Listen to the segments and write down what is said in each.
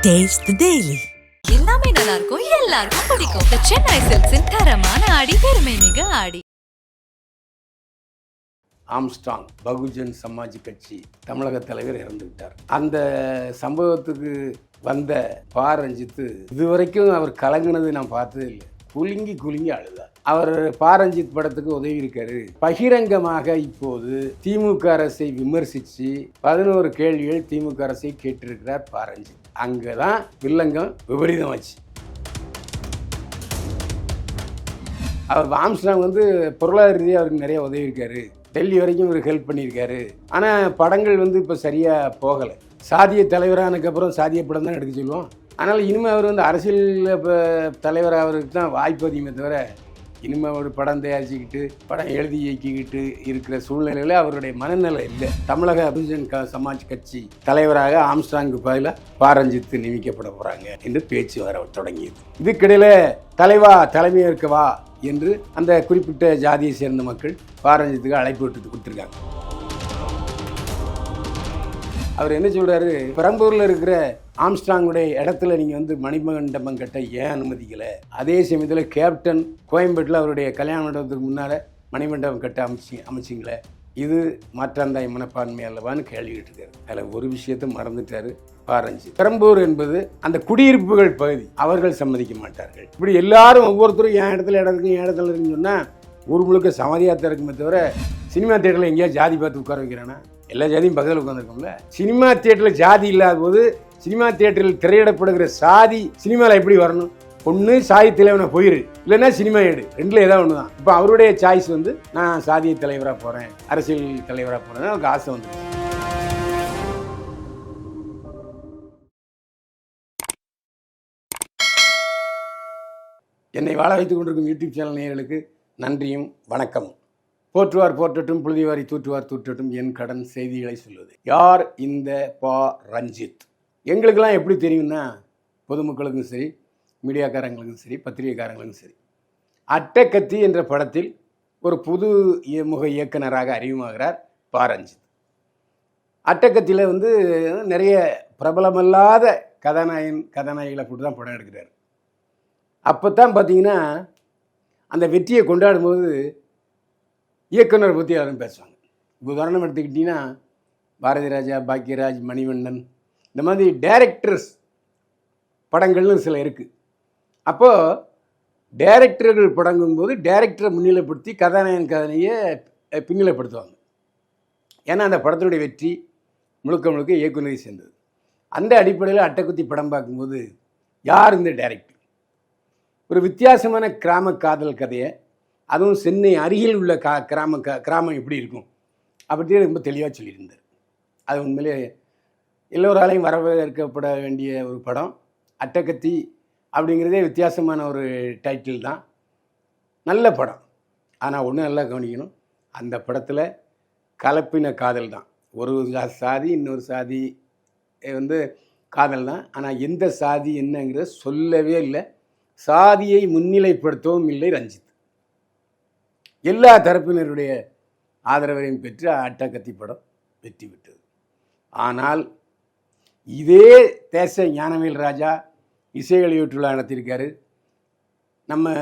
Taste the Daily. எல்லாமே நல்லா இருக்கும், எல்லாருக்கும் பிடிக்கும். The Chennai Silks-இன் தரமான ஆடி, பெருமை மிக ஆடி. ஆம்ஸ்ட்ராங் பகுஜன் சமாஜ் கட்சி தமிழக தலைவர் இறந்துவிட்டார். அந்த சம்பவத்துக்கு வந்த பா ரஞ்சித் இதுவரைக்கும் அவர் கலங்கினது நான் பார்த்தது இல்லை. குலுங்கி குலுங்கி அழுதார். அவர் பா ரஞ்சித் படத்துக்கு உதவி இருக்காரு. பகிரங்கமாக இப்போது திமுக அரசை விமர்சித்து 11 கேள்விகள் திமுக அரசை கேட்டிருக்கிறார் பா ரஞ்சித். அங்கதான் வில்லங்கம் விபரீதமாச்சு. அவர் ஆம்ஸ்ட்ராங் பொருளாதார ரீதியாக அவருக்கு நிறைய உதவி இருக்காரு. டெல்லி வரைக்கும் இவர் ஹெல்ப் பண்ணியிருக்காரு. ஆனால் படங்கள் இப்போ சரியாக போகலை. சாதிய தலைவரானதுக்கப்புறம் சாதிய படம் தான் எடுக்க சொல்லுவோம். ஆனால் இனிமேல் அவர் அரசியல் தலைவர் அவருக்கு தான் வாய்ப்பு அதிகமே தவிர இனிமேல் ஒரு படம் தயாரிச்சுக்கிட்டு படம் எழுதி இயக்கிக்கிட்டு இருக்கிற சூழ்நிலையில் அவருடைய மனநிலை இல்லை. தமிழக பகுஜன் சமாஜ் கட்சி தலைவராக ஆம்ஸ்ட்ராங்கு பதிலாக பா ரஞ்சித் நியமிக்கப்பட போகிறாங்க என்று பேச்சு வர தொடங்கியது. இதுக்கிடையில் தலைவா தலைமையேற்கவா என்று அந்த குறிப்பிட்ட ஜாதியை சேர்ந்த மக்கள் பா ரஞ்சித்துக்கு அழைப்பு விட்டு கொடுத்துருக்காங்க. அவர் என்ன சொல்கிறாரு, பெரம்பூரில் இருக்கிற ஆம்ஸ்ட்ராங்குடைய இடத்துல நீங்கள் மணிமண்டபம் கட்ட ஏன் அனுமதிக்கலை? அதே சமயத்தில் கேப்டன் கோயம்பேட்டில் அவருடைய கல்யாண மண்டபத்துக்கு முன்னால் மணிமண்டபம் கட்ட அமைச்சிங்களே, இது மாற்றாந்தாய் மனப்பான்மை அல்லவான்னு கேள்வி கேட்டிருக்காரு. அதில் ஒரு விஷயத்தை மறந்துட்டாரு பா ரஞ்சித். பெரம்பூர் என்பது அந்த குடியிருப்புகள் பகுதி, அவர்கள் சம்மதிக்க மாட்டார்கள். இப்படி எல்லாரும் ஒவ்வொருத்தரும் என் இடத்துல இருக்குன்னு சொன்னால் ஊர் முழுக்க சமாதியாக இருக்குமே தவிர சினிமா தியேட்டரில் எங்கேயா ஜாதி பார்த்து உட்கார வைக்கிறானா? எல்லா ஜாதியும் பக்கத்தில் உட்காந்துருக்கோம்ல. சினிமா தியேட்டரில் ஜாதி இல்லாத போது சினிமா தியேட்டரில் திரையிடப்படுகிற சாதி சினிமாவில் எப்படி வரணும்? ஒன்று சாதி தலைவனை போயிரு, இல்லைன்னா சினிமா எடு, ரெண்டில் ஏதாவது ஒன்று தான். இப்போ அவருடைய சாய்ஸ் நான் சாதிய தலைவராக போகிறேன், அரசியல் தலைவராக போகிறேன், அவருக்கு ஆசை என்னை வாழ வைத்துக் கொண்டிருக்கும் யூடியூப் சேனல் நேயர்களுக்கு நன்றியும் வணக்கமும். போற்றுவார் போற்றட்டும், புழுதிவாரி தூற்றுவார் தூற்றட்டும், என் கடன் செய்திகளை சொல்வது. யார் இந்த பா ரஞ்சித்? எங்களுக்கெல்லாம் எப்படி தெரியும்னா, பொதுமக்களுக்கும் சரி, மீடியாக்காரங்களுக்கும் சரி, பத்திரிகைக்காரங்களுக்கும் சரி, அட்டகத்தி என்ற படத்தில் ஒரு புது முக இயக்குனராக அறிமுகமாகிறார் பா ரஞ்சித். அட்டகத்தியில் நிறைய பிரபலமல்லாத கதாநாயகிகளை போட்டு தான் படம் எடுக்கிறார். அப்போ தான் பார்த்தீங்கன்னா அந்த வெற்றியை கொண்டாடும்போது இயக்குனர் பற்றி யாரும் பேசுவாங்க. உதாரணம் எடுத்துக்கிட்டிங்கன்னா பாரதி ராஜா, பாக்கியராஜ், மணிவண்ணன், இந்த மாதிரி டைரக்டர்ஸ் படங்கள்னு சில இருக்குது. அப்போது டைரக்டர்கள் படங்கும்போது டைரக்டரை முன்னிலைப்படுத்தி கதாநாயகியை பின்னிலைப்படுத்துவாங்க. ஏன்னா அந்த படத்தினுடைய வெற்றி முழுக்க இயக்குனரை சேர்ந்தது. அந்த அடிப்படையில் அட்டகுத்தி படம் பார்க்கும்போது யார் இந்த டைரக்டர்? ஒரு வித்தியாசமான கிராம காதல் கதையை, அதுவும் சென்னை அருகில் உள்ள கிராமம் எப்படி இருக்கும் அப்படி ரொம்ப தெளிவாக சொல்லியிருந்தார். அது உண்மையிலே எல்லோராலையும் வரவேற்கப்பட வேண்டிய ஒரு படம். அட்டகத்தி அப்படிங்கிறதே வித்தியாசமான ஒரு டைட்டில் தான். நல்ல படம். ஆனால் ஒன்று நல்லா கவனிக்கணும், அந்த படத்தில் கலப்பின காதல் தான். ஒரு சாதி இன்னொரு சாதி காதல் தான். ஆனால் எந்த சாதி என்னங்கிறத சொல்லவே இல்லை. சாதியை முன்னிலைப்படுத்தவும் இல்லை ரஞ்சித். எல்லா தரப்பினருடைய ஆதரவையும் பெற்று அட்டகத்தி படம் வெற்றி பெற்றது. ஆனால் இதே தேச ஞானவேல் ராஜா இசை வெளியீட்டு விழா நடத்தியிருக்காரு. நம்ம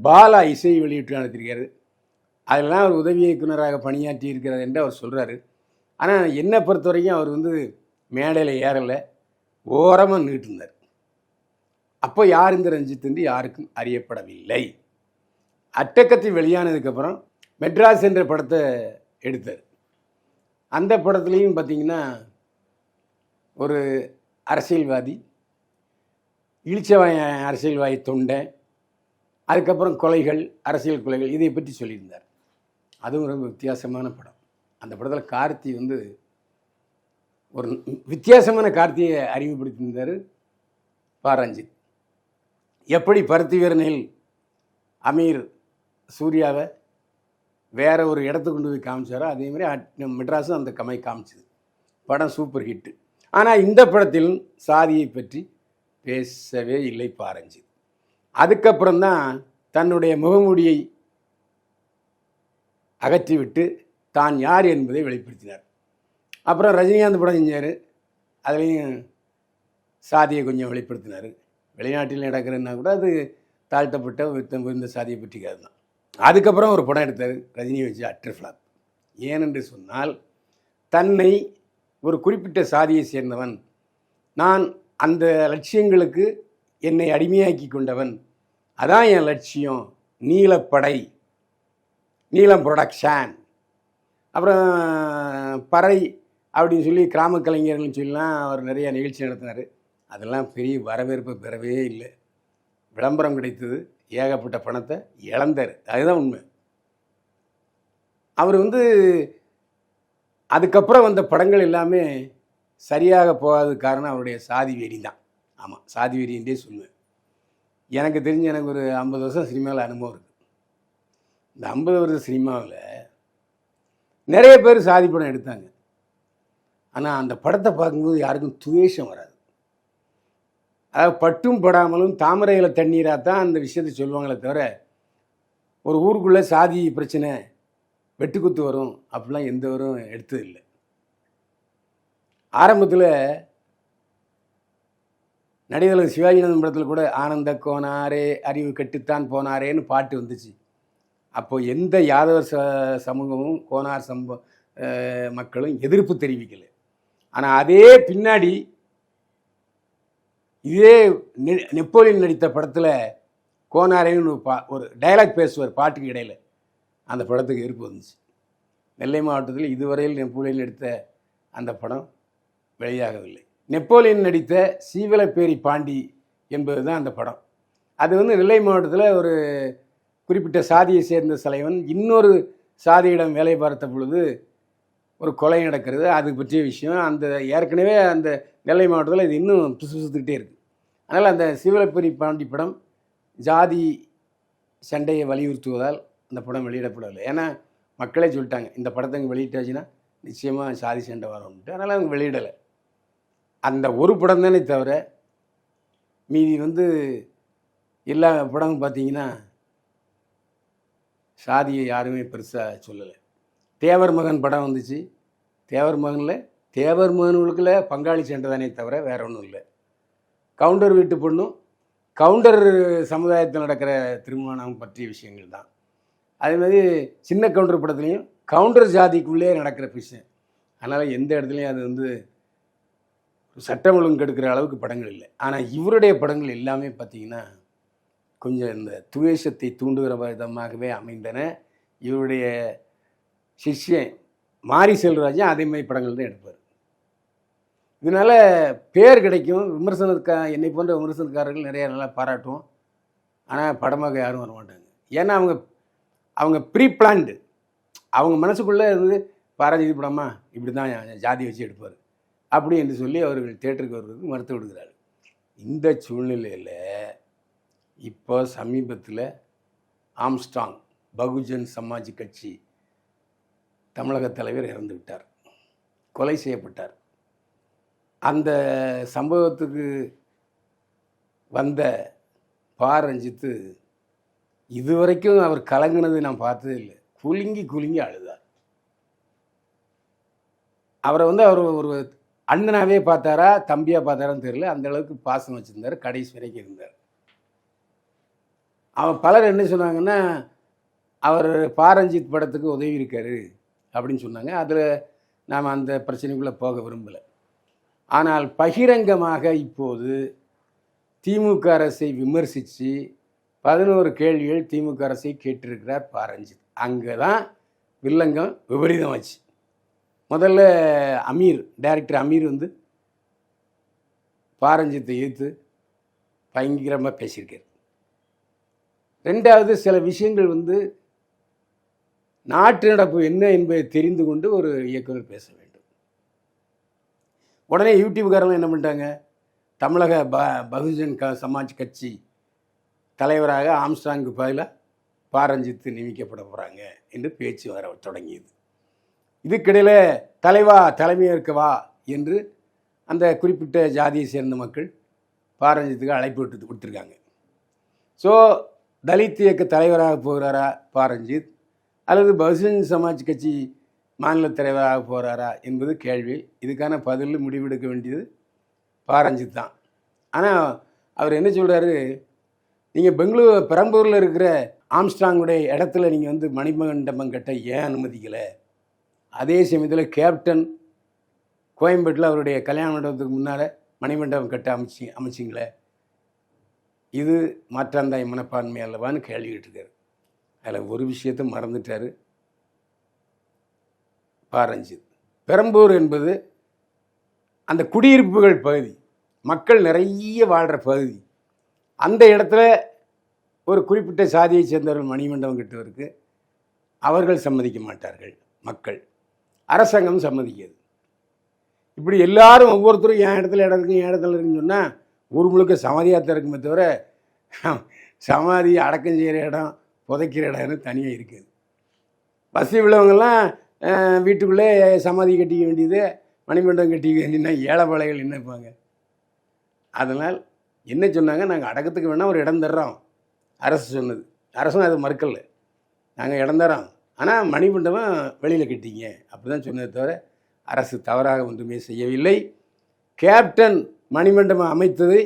பாலா இசை வெளியீட்டு நடத்தியிருக்காரு. அதெல்லாம் அவர் உதவி இயக்குனராக பணியாற்றி இருக்கிறார் என்று அவர் சொல்கிறாரு. ஆனால் என்னை பொறுத்த வரைக்கும் அவர் மேடையில் ஏறலை, ஓரமாக நின்றுட்டு. அப்போ யார் இந்த ரஞ்சித் என்று யாருக்கும் அறியப்படவில்லை. அட்டகத்தி வெளியானதுக்கப்புறம் மெட்ராஸ் என்ற படத்தை எடுத்தார். அந்த படத்துலேயும் பார்த்திங்கன்னா ஒரு அரசியல்வாதி, இழிச்சவாய அரசியல்வாதி தொண்டை, அதுக்கப்புறம் கொலைகள், அரசியல் கொலைகள், இதை பற்றி சொல்லியிருந்தார். அதுவும் ரொம்ப வித்தியாசமான படம். அந்த படத்தில் கார்த்தி ஒரு வித்தியாசமான கார்த்தியை அறிமுகப்படுத்தியிருந்தார் பா ரஞ்சித். எப்படி பருத்தி வீரனில் அமீர் சூர்யாவை வேற ஒரு இடத்துக்கு கொண்டு போய் காமிச்சாரோ அதேமாதிரி மெட்ராஸும் அந்த கமை காமிச்சது. படம் சூப்பர் ஹிட்டு. ஆனால் இந்த படத்தில் சாதியை பற்றி பேசவே இல்லை பா ரஞ்சித். அதுக்கப்புறம்தான் தன்னுடைய முகமூடியை அகற்றிவிட்டு தான் யார் என்பதை வெளிப்படுத்தினார். அப்புறம் ரஜினிகாந்த் படம் செஞ்சார். அதுலேயும் சாதியை கொஞ்சம் வெளிப்படுத்தினார். வெளிநாட்டில் நடக்கிறன்னா கூட அது தாழ்த்தப்பட்ட இந்த சாதியை பற்றிக்காது தான். அதுக்கப்புறம் ஒரு படம் எடுத்தார் ரஜினி வச்சு, அட்டர் ஃப்ளாப். ஏனென்று சொன்னால், தன்னை ஒரு குறிப்பிட்ட சாதியை சேர்ந்தவன், நான் அந்த லட்சியங்களுக்கு என்னை அடிமையாக்கி கொண்டவன், அதான் என் லட்சியம், நீலப்படை, நீலம் ப்ரொடக்ஷன், அப்புறம் பறை அப்படின்னு சொல்லி கிராம கலைஞர்கள்னு சொல்லலாம் அவர் நிறைய நிகழ்ச்சி நடத்தினார். அதெல்லாம் பெரிய வரவேற்பை பெறவே இல்லை. விளம்பரம் கிடைத்தது, ஏகப்பட்ட பணத்தை இழந்தார். அதுதான் உண்மை. அவர் அதுக்கப்புறம் வந்த படங்கள் எல்லாமே சரியாக போகாதது காரணம் அவருடைய சாதி வெறி தான். ஆமாம், சாதி வெறின்றே சொல்லுவேன். எனக்கு தெரிஞ்சு எனக்கு ஒரு 50 வருஷம் சினிமாவில் அனுபவம் இருக்குது. இந்த 50 வருஷ சினிமாவில் நிறைய பேர் சாதி படம் எடுத்தாங்க. ஆனால் அந்த படத்தை பார்க்கும்போது யாருக்கும் துவேஷம் வராது. அதாவது பட்டும் படாமலும் தாமரையில் தண்ணீராக தான் அந்த விஷயத்தை சொல்லுவாங்களே தவிர, ஒரு ஊருக்குள்ளே சாதி பிரச்சனை வெட்டுக்குத்து வரும் அப்படிலாம் எந்தவரும் எடுத்தது இல்லை. ஆரம்பத்தில் நடிகர்கள் சிவாஜிநந்தன் படத்தில் கூட ஆனந்த கோனாரே அறிவு கெட்டுத்தான் போனாரேன்னு பாட்டு வந்துச்சு. அப்போது எந்த யாதவர் சமூகமும் கோனார் மக்களும் எதிர்ப்பு தெரிவிக்கலை. ஆனால் அதே பின்னாடி இதே நெப்போலியன் நடித்த படத்தில் கோனாரேன்னு ஒரு டைலாக் பேசுவார் பாட்டுக்கு இடையில். அந்த படத்துக்கு எதிர்ப்பு வந்துச்சு. நெல்லை மாவட்டத்தில் இதுவரையில் நெப்போலியன் நடித்த அந்த படம் வெளியாகவில்லை. நெப்போலியன் நடித்த சீவலப்பேரி பாண்டி என்பது தான் அந்த படம். அது நெல்லை மாவட்டத்தில் ஒரு குறிப்பிட்ட சாதியை சேர்ந்த தலைவன் இன்னொரு சாதியிடம் வேலை பார்த்த பொழுது ஒரு கொலை நடக்கிறது. அது பற்றிய விஷயம். அந்த ஏற்கனவே அந்த நெல்லை மாவட்டத்தில் இது இன்னும் சுசுத்துக்கிட்டே இருக்குது. அதனால் அந்த சீவலப்பேரி பாண்டி படம் ஜாதி சண்டையை வலியுறுத்துவதால் அந்த படம் வெளியிடப்படவில்லை. ஏன்னா மக்களே சொல்லிட்டாங்க, இந்த படத்தை வெளியிட்டாச்சுன்னா நிச்சயமாக சாதி சண்டை வரும்ட்டு. அதனால் அவங்க வெளியிடலை. அந்த ஒரு படம் தானே தவிர மீதி எல்லா படமும் பார்த்தீங்கன்னா சாதியை யாருமே பெருசாக சொல்லலை. தேவர் மகன் படம் வந்துச்சு. தேவர் மகனில் தேவர் மகன்களுக்குள்ள பங்காளி சண்டை தானே தவிர வேற ஒன்றும் இல்லை. கவுண்டர் வீட்டு பொண்ணும் கவுண்டர் சமுதாயத்தில் நடக்கிற திருமணம் பற்றிய விஷயங்கள் தான். அதேமாதிரி சின்ன கவுண்டர் படத்துலையும் கவுண்டர் ஜாதிக்குள்ளே நடக்கிற விஷயம். அதனால் எந்த இடத்துலையும் அது சட்டம் ஒழுங்கு கெடுக்கிற அளவுக்கு படங்கள் இல்லை. ஆனால் இவருடைய படங்கள் எல்லாமே பார்த்திங்கன்னா கொஞ்சம் இந்த துவேஷத்தை தூண்டுகிற விதமாகவே அமைந்தன. இவருடைய சிஷ்யன் மாரி செல்வராஜன் அதேமாதிரி படங்கள் தான் எடுப்பார். இதனால் பேர் கிடைக்கும். என்னை போன்ற விமர்சனக்காரர்கள் நிறையா நல்லா பாராட்டுவோம். ஆனால் படமாக யாரும் வரமாட்டாங்க. ஏன்னா அவங்க ப்ரீ பிளான்டு. அவங்க மனசுக்குள்ளே பாராஜி படமா இப்படி தான் ஜாதி வச்சு எடுப்பார் அப்படி என்று சொல்லி அவர்கள் தேட்டருக்கு வருவதற்கு மறுத்து விடுகிறார்கள். இந்த சூழ்நிலையில் இப்போ சமீபத்தில் ஆம்ஸ்ட்ராங் பகுஜன் சமாஜ் கட்சி தமிழக தலைவர் இறந்து விட்டார், கொலை செய்யப்பட்டார். அந்த சம்பவத்துக்கு வந்த ரஞ்சித்து இதுவரைக்கும் அவர் கலங்கினது நான் பார்த்ததே இல்லை. குலுங்கி அழுதார். அவரை அவர் ஒரு அண்ணனாவே பார்த்தாரா தம்பியாக பார்த்தாரான்னு தெரியல, அந்த அளவுக்கு பாசம் வச்சுருந்தார். கடைசி வரைக்கும் இருந்தார். அவன் பலர் என்ன சொன்னாங்கன்னா, அவர் ரஞ்சித் படத்துக்கு உதவி இருக்காரு அப்படின்னு சொன்னாங்க. அதில் நாம் அந்த பிரச்சனைக்குள்ளே போக விரும்பலை. ஆனால் பகிரங்கமாக இப்போது திமுக அரசை விமர்சித்து 11 கேள்விகள் திமுக அரசை கேட்டிருக்கிறார் ரஞ்சித். அங்கே தான் வில்லங்கம் விபரீதமாச்சு. முதல்ல டைரக்டர் அமீர் ரஞ்சித்தை எதிர்த்து பயங்கரமாக பேசியிருக்கார். ரெண்டாவது சில விஷயங்கள் நாட்டு நடப்பு என்ன என்பதை தெரிந்து கொண்டு ஒரு இயக்குனர் பேச வேண்டும். உடனே யூடியூப்காரங்க என்ன பண்ணிட்டாங்க, தமிழக பகுஜன் சமாஜ் கட்சி தலைவராக ஆம்ஸ்ட்ராங்கு பதிலாக ரஞ்சித் நியமிக்கப்பட போகிறாங்க என்று பேச்சு வர தொடங்கியது. இதுக்கிடையில் தலைமையேற்கவா என்று அந்த குறிப்பிட்ட ஜாதியை சேர்ந்த மக்கள் ரஞ்சித்துக்கு அழைப்பு கொடுத்துருக்காங்க. ஸோ தலித் இயக்க தலைவராக போகிறாரா ரஞ்சித், அல்லது பகுஜன் சமாஜ் கட்சி மாநில தலைவராக போகிறாரா என்பது கேள்வி. இதுக்கான பதில் முடிவெடுக்க வேண்டியது ரஞ்சித் தான். ஆனால் அவர் என்ன சொல்கிறாரு, நீங்கள் பெரம்பூரில் இருக்கிற ஆம்ஸ்ட்ராங்குடைய இடத்துல நீங்கள் வந்து மணிமண்டபம் கட்ட ஏன் அனுமதிக்கலை? அதே சமயத்தில் கேப்டன் கோயம்பேட்டில் அவருடைய கல்யாண மண்டபத்துக்கு முன்னால் மணிமண்டபம் கட்ட அமைச்சிங்களே, இது மாற்றாந்தாய் மனப்பான்மை அல்லவான்னு கேள்வி கேட்டிருக்காரு. அதில் ஒரு விஷயத்தை மறந்துட்டார் பாரஞ்சித். பெரம்பூர் என்பது அந்த குடியிருப்புகள் பகுதி, மக்கள் நிறைய வாழ்கிற பகுதி. அந்த இடத்துல ஒரு குறிப்பிட்ட சாதியை சேர்ந்தவர்கள் மணிமண்டபம் கட்டுவதற்கு அவர்கள் சம்மதிக்க மாட்டார்கள், மக்கள், அரசாங்கம் சம்மதிக்காது. இப்படி எல்லாரும் ஒவ்வொருத்தரும் என் இடத்துல இடம் இருக்குது, என் இடத்துல இருக்குன்னு சொன்னால் ஊர் முழுக்க சமாதியாக தான் இருக்குமே தவிர சமாதி அடக்கம் செய்கிற இடம் புதைக்கிற இடம்னு தனியாக இருக்குது. வசதி உள்ளவங்கெல்லாம் வீட்டுக்குள்ளே சமாதி கட்டிக்க வேண்டியது, மணிமண்டபம் கட்டிக்க வேண்டியதுன்னா ஏழைப்பாளைகள் என்ன இருப்பாங்க. அதனால் என்ன சொன்னாங்க, நாங்கள் அடக்கத்துக்கு வேணால் ஒரு இடம் தர்றோம், அரசு சொன்னது. அரசும் அதை மறுக்கலை, நாங்கள் இடம் தரோம், ஆனால் மணிமண்டபம் வெளியில் கட்டிங்க அப்படி தான் சொன்னதை தவிர அரசு தவறாக ஒன்றுமே செய்யவில்லை. கேப்டன் மணிமண்டபம் அமைத்ததை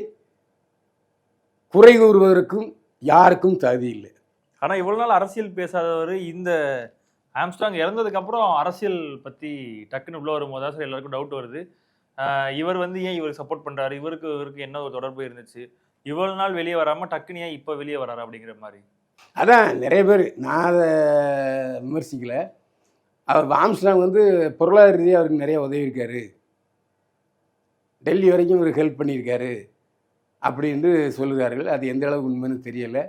குறை கூறுவதற்கும் யாருக்கும் தகுதி இல்லை. ஆனால் இவ்வளோ நாள் அரசியல் பேசாதவர் இந்த ஆம்ஸ்ட்ராங் இறந்ததுக்கப்புறம் அரசியல் பற்றி டக்குன்னு உள்ள வரும்போது தான் சார் எல்லாருக்கும் டவுட் வருது. இவர் வந்து ஏன் இவருக்கு சப்போர்ட் பண்ணுறாரு, இவருக்கு என்ன ஒரு தொடர்பு இருந்துச்சு, இவ்வளோ நாள் வெளியே வராமல் டக்குன்னு ஏன் இப்போ வெளியே வராரு அப்படிங்கிற மாதிரி. அதான் நிறைய பேர், நான் அதை விமர்சிக்கலை. அவர் ஆம்ஸ்ட்ராங் வந்து பொருளாதார ரீதியாக அவருக்கு நிறைய உதவி இருக்காரு, டெல்லி வரைக்கும் இவருக்கு ஹெல்ப் பண்ணியிருக்காரு அப்படின்னு சொல்லுகிறார்கள். அது எந்த அளவுக்கு உண்மைன்னு தெரியலை.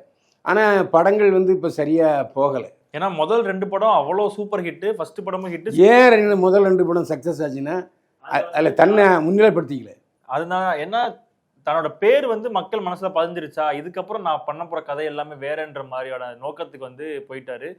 ஆனால் படங்கள் வந்து இப்போ சரியாக போகலை. ஏன்னா முதல் 2 படம் அவ்வளோ சூப்பர் ஹிட்டு, ஃபர்ஸ்ட் படமும் ஹிட்டு. ஏன் முதல் 2 படம் சக்ஸஸ் ஆச்சுன்னா அதில் தன்னை முன்னிலைப்படுத்திக்கல. அதுதான் என்ன, தன்னோட பேர் வந்து மக்கள் மனசில் பதிஞ்சிருச்சா, இதுக்கப்புறம் நான் பண்ண போகிற கதை எல்லாமே வேறன்ற மாதிரியான நோக்கத்துக்கு வந்து போயிட்டாரு.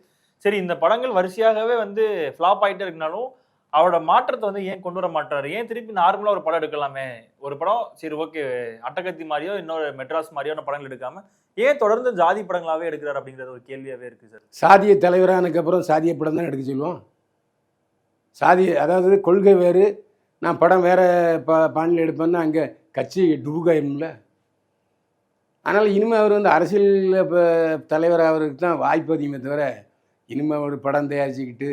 சரி, இந்த படங்கள் வரிசையாகவே வந்து ஃப்ளாப் ஆகிட்டே இருக்குனாலும் அவரோட மாற்றத்தை வந்து ஏன் கொண்டு வர மாட்டாரு, ஏன் திருப்பி நார்மலாக ஒரு படம் எடுக்கலாமே, ஒரு படம் சரி ஓகே அட்டகத்தி மாதிரியோ இன்னொரு மெட்ராஸ் மாதிரியான படங்கள் எடுக்காமல் ஏன் தொடர்ந்து ஜாதி படங்களாகவே எடுக்கிறார் அப்படிங்கிறது ஒரு கேள்வியாகவே இருக்குது சார். சாதிய தலைவரானதுக்கப்புறம் சாதிய படம் தான் எடுக்க சொல்லுவோம். அதாவது கொள்கை வேறு, நான் படம் வேறு பாணியில் எடுப்பேன்னா அங்கே கட்சி டுபுகாயிரும்ல. அதனால் இனிமேல் அவர் வந்து அரசியல் தலைவராகிறதுக்கு தான் வாய்ப்பு அதிகமே தவிர இனிமேல் ஒரு படம் தயாரிச்சுக்கிட்டு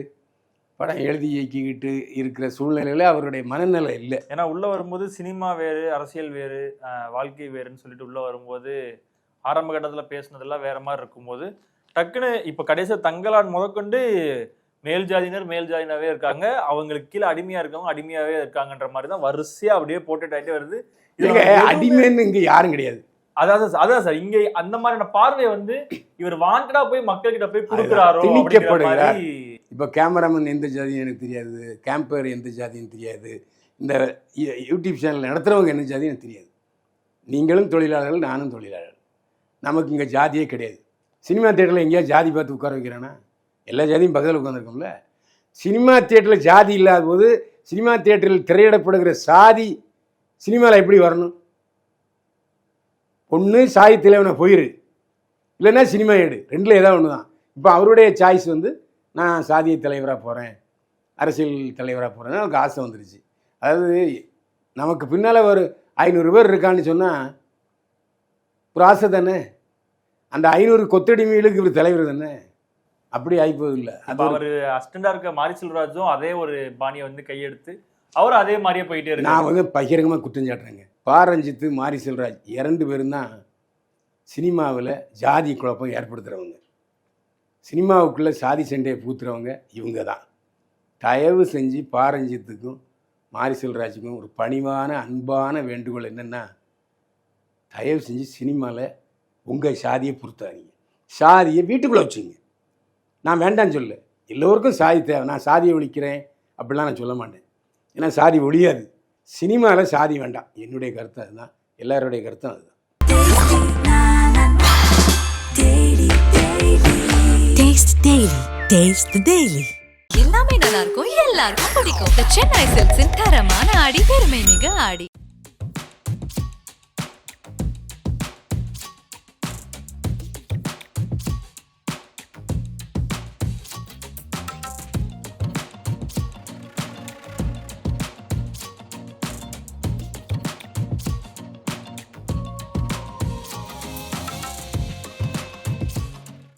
படம் எழுதி இயக்கிக்கிட்டு இருக்கிற சூழ்நிலையில் அவருடைய மனநிலை இல்லை. ஏன்னா உள்ளே வரும்போது சினிமா வேறு, அரசியல் வேறு, வாழ்க்கை வேறுன்னு சொல்லிட்டு உள்ளே வரும்போது ஆரம்ப கட்டத்தில் பேசுனதெல்லாம் வேறு மாதிரி இருக்கும்போது டக்குன்னு இப்போ கடைசியாக தங்கலான் முதற்கொண்டு மேல் ஜாதியினராகவே இருக்காங்க, அவங்களுக்கு கீழே அடிமையாக இருக்கவங்க அடிமையாகவே இருக்காங்கன்ற மாதிரி தான் வரிசையாக அப்படியே போட்டுட்டாயிட்டே வருது. அடிமைன்னு இங்கே யாரும் கிடையாது. அதான் சார், இங்க அந்த மாதிரியான பார்வையை வந்து இவர் வாண்டடா போய் மக்கள் கிட்ட போய் கொடுக்குறாரோ. இப்போ கேமராமேன் எந்த ஜாதியும் எனக்கு தெரியாது, கேம்பர் எந்த ஜாதியும் தெரியாது, இந்த யூடியூப் சேனல் நடத்துகிறவங்க என்ன ஜாதியும் எனக்கு தெரியாது. நீங்களும் தொழிலாளர்கள், நானும் தொழிலாளர்கள், நமக்கு இங்கே ஜாதியே கிடையாது. சினிமா தியேட்டரில் எங்கேயாவது ஜாதி பார்த்து உட்கார வைக்கிறானா? எல்லா ஜாதியும் பக்கத்தில் உட்காந்துருக்கோம்ல. சினிமா தியேட்டரில் ஜாதி இல்லாத போது சினிமா தியேட்டரில் திரையிடப்படுகிற சாதி சினிமாவில் எப்படி வரணும்? ஒன்று சாதி தலைவனை போயிரு, இல்லைன்னா சினிமா எடு, ரெண்டில் ஏதாவது ஒன்று தான். இப்போ அவருடைய சாய்ஸ் வந்து நான் சாதிய தலைவராக போகிறேன், அரசியல் தலைவராக போகிறேன்னு அவருக்கு ஆசை வந்துருச்சு. அதாவது நமக்கு பின்னால் ஒரு 500 பேர் இருக்கான்னு சொன்னால் ஒரு ஆசை தானே. அந்த 500 கொத்தடிமைகளுக்கு இவர் தலைவர் தானே, அப்படி ஆகிப்போது இல்லை. அப்போ அவர் அசிஸ்டண்டாக இருக்க மாரி செல்வராஜும் அதே ஒரு பாணியை வந்து கையெடுத்து அவரும் அதே மாதிரியே போயிட்டே இருக்கு. நான் வந்து பகிரங்கமாக குற்றம் சாட்டுறேங்க. பாரஞ்சித்து, மாரி செல்வராஜ் 2 பேரும் தான் சினிமாவில் ஜாதி குழப்பம் ஏற்படுத்துகிறவங்க, சினிமாவுக்குள்ளே சாதி சண்டையை பூத்துறவங்க இவங்க தான். தயவு செஞ்சு பாரஞ்சித்துக்கும் மாரி செல்வராஜுக்கும் ஒரு பணிவான அன்பான வேண்டுகோள் என்னென்னா, தயவு செஞ்சு சினிமாவில் உங்கள் சாதியை பொறுத்தாதீங்க, சாதியை வீட்டுக்குள்ளே வச்சுங்க. நான் வேண்டான்னு சொல்ல, எல்லோருக்கும் சாதி தேவை, நான் சாதியை ஒழிக்கிறேன் அப்படிலாம் நான் சொல்ல மாட்டேன். ஏன்னா சாதி ஒழியாது, சினிமாவில் சாதி வேண்டாம். என்னுடைய கருத்து அதுதான், எல்லாருடைய கருத்தும் அதுதான். எல்லாமே நல்லா இருக்கும், எல்லாருக்கும் பிடிக்கும். The Chennai Silks தரமான ஆடி, பெருமை மிக ஆடி.